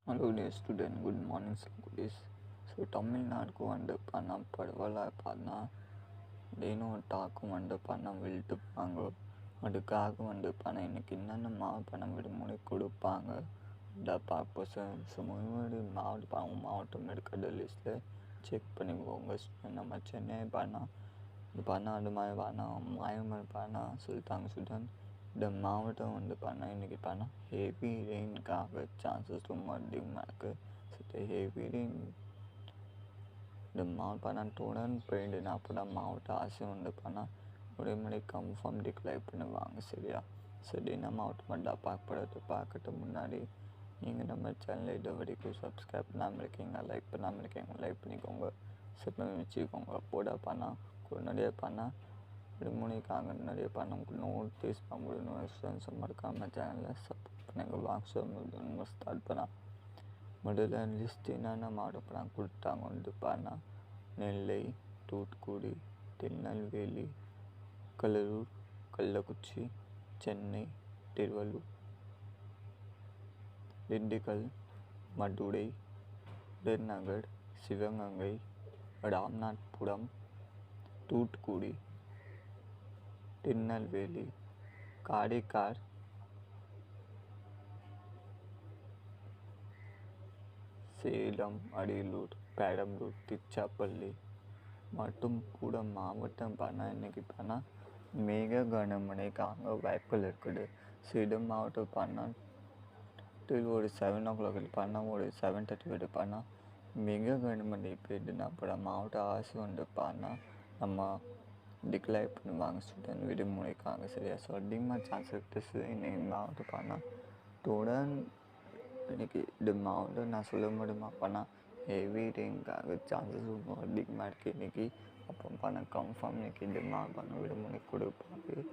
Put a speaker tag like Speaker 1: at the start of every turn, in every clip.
Speaker 1: Hello dear student, good morning goodies. So தமிழ்நாடுக்கு வந்து பணம் பரவலாக பார்த்தா தினம் டாக்கும் வந்து பணம் விழுத்துப்பாங்க. அதுக்காக வந்து பணம் இன்னைக்கு என்னென்ன பணம் விடுமுறை கொடுப்பாங்க இதை பார்ப்போம் சார். ஸோ முன்னாடி மாவட்டம் எடுக்கிற லிஸ்ட்டில் செக் பண்ணிக்கோங்க. நம்ம சென்னை பணம் இந்த பணம் அது மாதிரி பணம் மாயமல் பணம் சொல்லிட்டாங்க ஸ்டூடெண்ட். இந்த மாவட்டம் வந்து பண்ணால் இன்றைக்கி பண்ணால் ஹெவி ரெயினுக்காக சான்சஸ் ரொம்ப அதிகமாக இருக்குது. ஸோ இந்த ஹெவி ரெயின் இந்த மாவட்டம் தொடர்ந்து போயிடுனா அப்போ தான் மாவட்ட ஆசை வந்து பண்ணால் ஒரே மாதிரி கன்ஃபார்ம் டிக்ளைர் பண்ணுவாங்க. சரியா? சரி, நம்ம மாவட்டம் மட்டும் பார்க்கறதுக்கு முன்னாடி நீங்கள் நம்ம சேனலில் இது வரைக்கும் சப்ஸ்கிரைப் பண்ணாமல் இருக்கீங்க, லைக் பண்ணாமல் இருக்கீங்க, லைக் பண்ணிக்கோங்க, செட் பண்ணி வச்சுக்கோங்க. போட பண்ணால் நிறைய பண்ணால் விடுமுறைக்காக நிறைய பணம் நோட்டீஸ் பண்ண ஃப்ரெண்ட்ஸ் மறக்காமல் சேனலில் சப்போர்ட் பண்ணுங்கள். வாட்ஸ்அப் ஸ்டார்ட் பண்ணால் முதல்ல லிஸ்ட் என்னென்ன மாவட்டம் பணம் கொடுத்தாங்க வந்து பண்ணால் நெல்லை, தூத்துக்குடி, திருநெல்வேலி, கடலூர், கள்ளக்குறிச்சி, சென்னை, திருவள்ளூர், திண்டுக்கல், மதுரை, விருதுநகர், சிவகங்கை, ராமநாதபுரம், தூத்துக்குடி, திருநெல்வேலி, காரைக்கால், சேலம், அரியலூர், பெரம்பலூர், திருச்சிராப்பள்ளி மற்றும் கூட மாவட்டம் பண்ணால் இன்றைக்கி பண்ணால் மிக கனமழைக்காக வாய்ப்புகள் இருக்குது. சேலம் மாவட்டம் பண்ணால் ஒரு 7 o'clock பண்ணால் ஒரு 7:30 பண்ணால் மிக கனமழை பெய்யுதுன்னா அப்புறம் மாவட்ட ஆசை வந்து பண்ணால் நம்ம டிக்ளைர் பண்ணுவாங்க ஸ்டூடெண்ட் விடுமுறைக்காக. சரியா? ஸோ அதிகமாக சான்ஸ் இருக்குது இன்னைக்கு மாவட்டம் பண்ணால் தொடர்ந்து இன்றைக்கி இந்த மாவட்டம் நான் சொல்ல முடியுமா பண்ணால் ஹெவி ரெயின்காக சான்சஸ் ரொம்ப அதிகமாக இருக்குது இன்றைக்கி. அப்போ பண்ணால் கன்ஃபார்ம் இன்றைக்கி இந்த மாவட்டம் விடுமுறை கொடுப்பாங்க,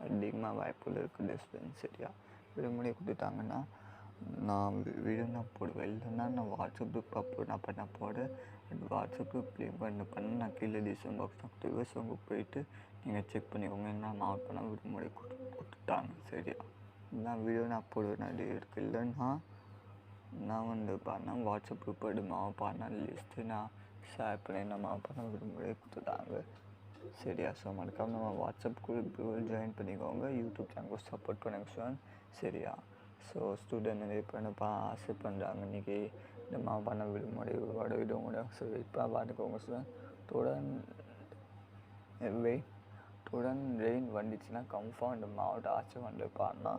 Speaker 1: அதிகமாக வாய்ப்புகள் இருக்குது ஸ்டூடெண்ட். சரியா? விடுமுறை கொடுத்தாங்கன்னா நான் வீடியோ போடுவேன், இல்லைன்னா நான் வாட்ஸ்அப் குரூப் நான் போட வாட்ஸ்அப் குரூப் லிங்க் பண்ண நான் கீழே டிஸ்கிரிப்ஷன் பாக்ஸ் டிஸ்கிரிப்ஷன் போயிட்டு நீங்கள் செக் பண்ணிக்கோங்க என்ன மாவட்டம் விடுமுறை கொடுத்துட்டாங்க. சரியா? நான் வீடியோ நான் போடுவேன் நிறைய இருக்குது. இல்லைன்னா நான் வந்து பண்ணால் வாட்ஸ்அப் குரூப் பண்ண லிஸ்ட்டு நான் ஷேர் பண்ணி நம்ம பண்ண விடுமுறை கொடுத்துட்டாங்க. சரியா? ஸோ மறக்காம நம்ம வாட்ஸ்அப் குரூப் ஜாயின் பண்ணிக்கோங்க, யூடியூப் சேனலுக்கு சப்போர்ட் பண்ணுங்க ஸ்டூடெண்ட். சரியா? ஸோ ஸ்டூடெண்ட் நிறைய பண்ணப்பா ஆசை பண்ணுறாங்க இன்றைக்கி இந்த பண்ண விடுமுறை விடுமுறை. ஸோ இப்போ பார்த்துக்கோங்க ஸ்டூடெண்ட். தொடர்ந்து ரெயின் வந்துச்சுன்னா கன்ஃபார்ம் இந்த மாவட்ட ஆட்சி வந்து பாருன்னா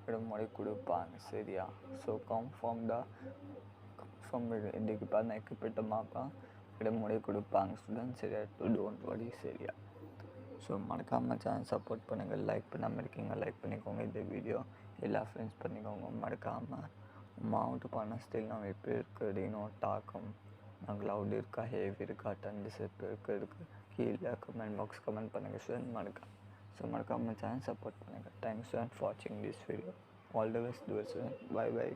Speaker 1: விடுமுறை கொடுப்பாங்க. சரியா? ஸோ கன்ஃபார்ம் இன்றைக்கி பார்த்தா எக்கப்பட்ட மாப்பா விடுமுறை கொடுப்பாங்க ஸ்டூடெண்ட். சரியா? Don't worry. சரியா? ஸோ மறக்காமல் சேனல் சப்போர்ட் பண்ணுங்கள். லைக் பண்ணாமல் இருக்கீங்க, லைக் பண்ணிக்கோங்க. இந்த வீடியோ எல்லா ஃப்ரெண்ட்ஸ் பண்ணிக்கோங்க. மறக்காமல் மாவட்ட பண்ண ஸ்டில் நம்ம எப்படி இருக்குது இன்னும் டாக்கம் க்ளவுட் இருக்கா, ஹேவி இருக்கா, டென்ட் செப் இருக்குது கீழே கமெண்ட் பாக்ஸ் கமெண்ட் பண்ணுங்கள் ஸ்டூடெண்ட். மறக்காமல் சேனல் சப்போர்ட் பண்ணுங்கள். தேங்க்ஸ் ஃபார் வாட்சிங் this video. All the best student. Bye by.